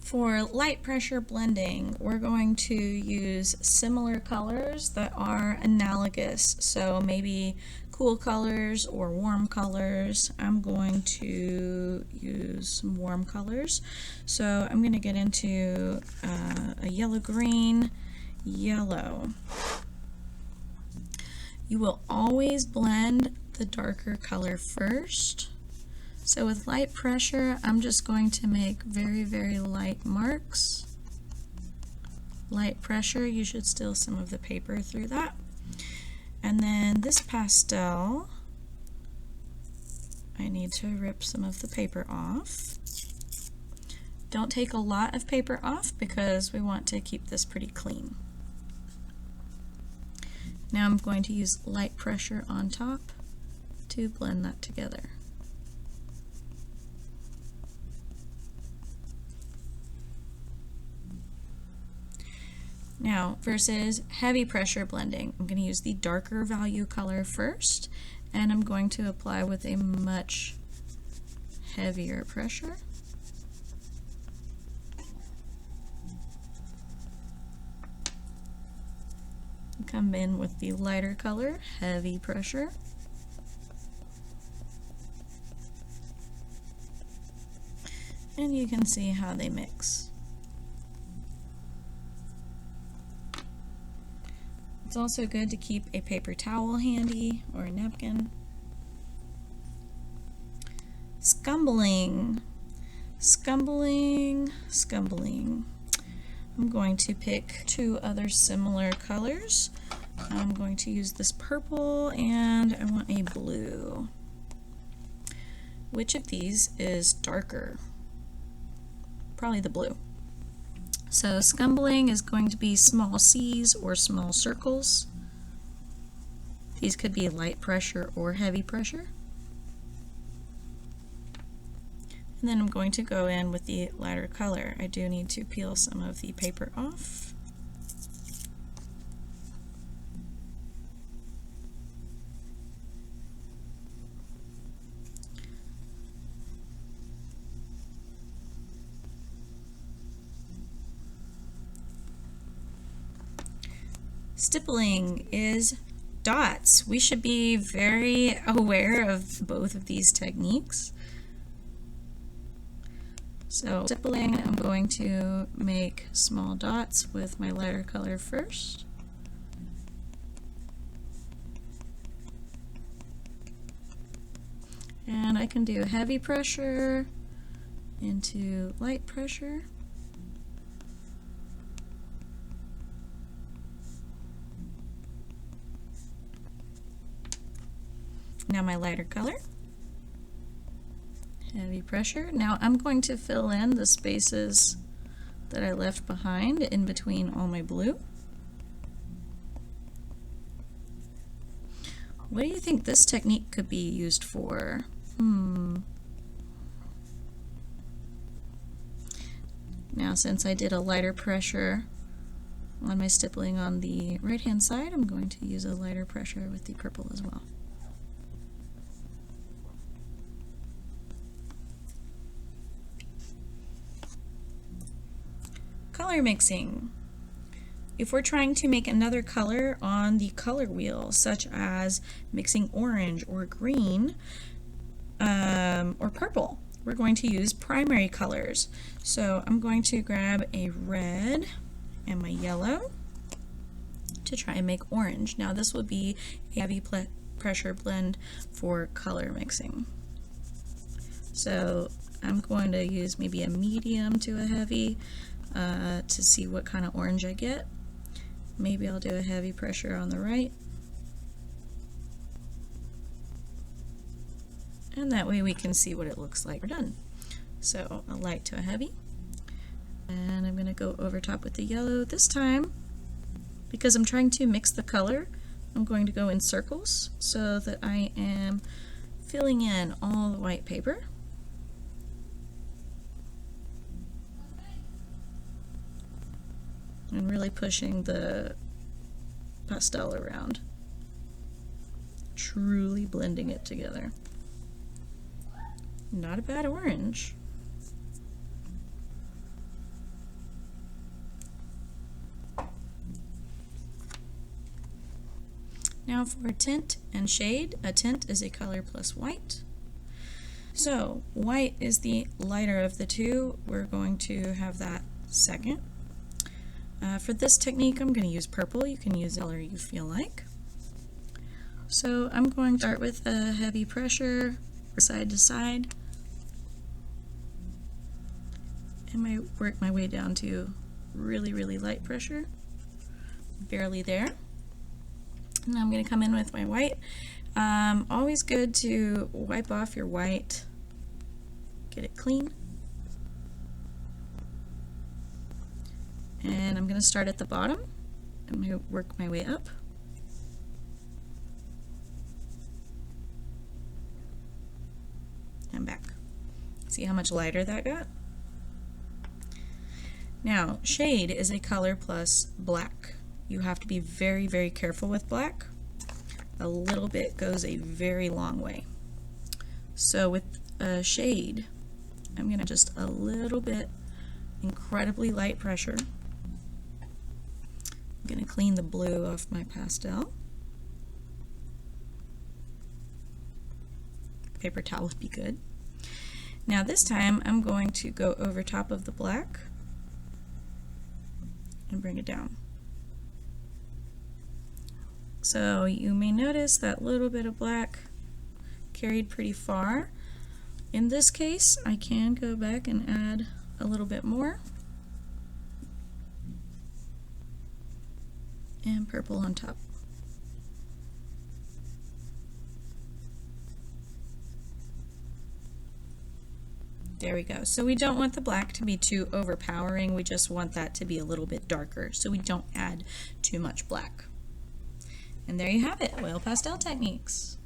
For light pressure blending, we're going to use similar colors that are analogous. So maybe cool colors or warm colors. I'm going to use some warm colors. So I'm going to get into a yellow-green, yellow. You will always blend the darker color first. So with light pressure, I'm just going to make very, very light marks. Light pressure, you should steal some of the paper through that. And then this pastel, I need to rip some of the paper off. Don't take a lot of paper off because we want to keep this pretty clean. Now I'm going to use light pressure on top to blend that together. Now, versus heavy pressure blending, I'm going to use the darker value color first, and I'm going to apply with a much heavier pressure. Come in with the lighter color, heavy pressure. And you can see how they mix. It's also good to keep a paper towel handy or a napkin. Scumbling. Scumbling, scumbling. I'm going to pick two other similar colors. I'm going to use this purple and I want a blue. Which of these is darker? Probably the blue. So scumbling is going to be small C's or small circles. These could be light pressure or heavy pressure. And then I'm going to go in with the lighter color. I do need to peel some of the paper off. Stippling is dots. We should be very aware of both of these techniques. So stippling, I'm going to make small dots with my lighter color first. And I can do heavy pressure into light pressure. Now my lighter color, heavy pressure. Now I'm going to fill in the spaces that I left behind in between all my blue. What do you think this technique could be used for? Now since I did a lighter pressure on my stippling on the right hand side, I'm going to use a lighter pressure with the purple as well. Color mixing. If we're trying to make another color on the color wheel, such as mixing orange or green or purple, we're going to use primary colors. So I'm going to grab a red and my yellow to try and make orange. Now this would be a heavy pressure blend for color mixing. So I'm going to use maybe a medium to a heavy to see what kind of orange I get. Maybe I'll do a heavy pressure on the right. And that way we can see what it looks like we're done. So a light to a heavy. And I'm going to go over top with the yellow. This time, because I'm trying to mix the color, I'm going to go in circles so that I am filling in all the white paper. And really pushing the pastel around. Truly blending it together. Not a bad orange. Now for tint and shade, a tint is a color plus white. So white is the lighter of the two. We're going to have that second. For this technique, I'm going to use purple. You can use the color you feel like. So I'm going to start with a heavy pressure side to side, and work my way down to really light pressure, barely there. And I'm going to come in with my white. Always good to wipe off your white, get it clean. And I'm going to start at the bottom. I'm going to work my way up. And back. See how much lighter that got? Now, shade is a color plus black. You have to be very careful with black. A little bit goes a very long way. So with a shade, I'm going to just a little bit, incredibly light pressure. I'm going to clean the blue off my pastel. Paper towel would be good. Now this time I'm going to go over top of the black and bring it down. So you may notice that little bit of black carried pretty far. In this case, I can go back and add a little bit more. And purple on top. There we go. So we don't want the black to be too overpowering. We just want that to be a little bit darker so we don't add too much black. And there you have it, oil pastel techniques.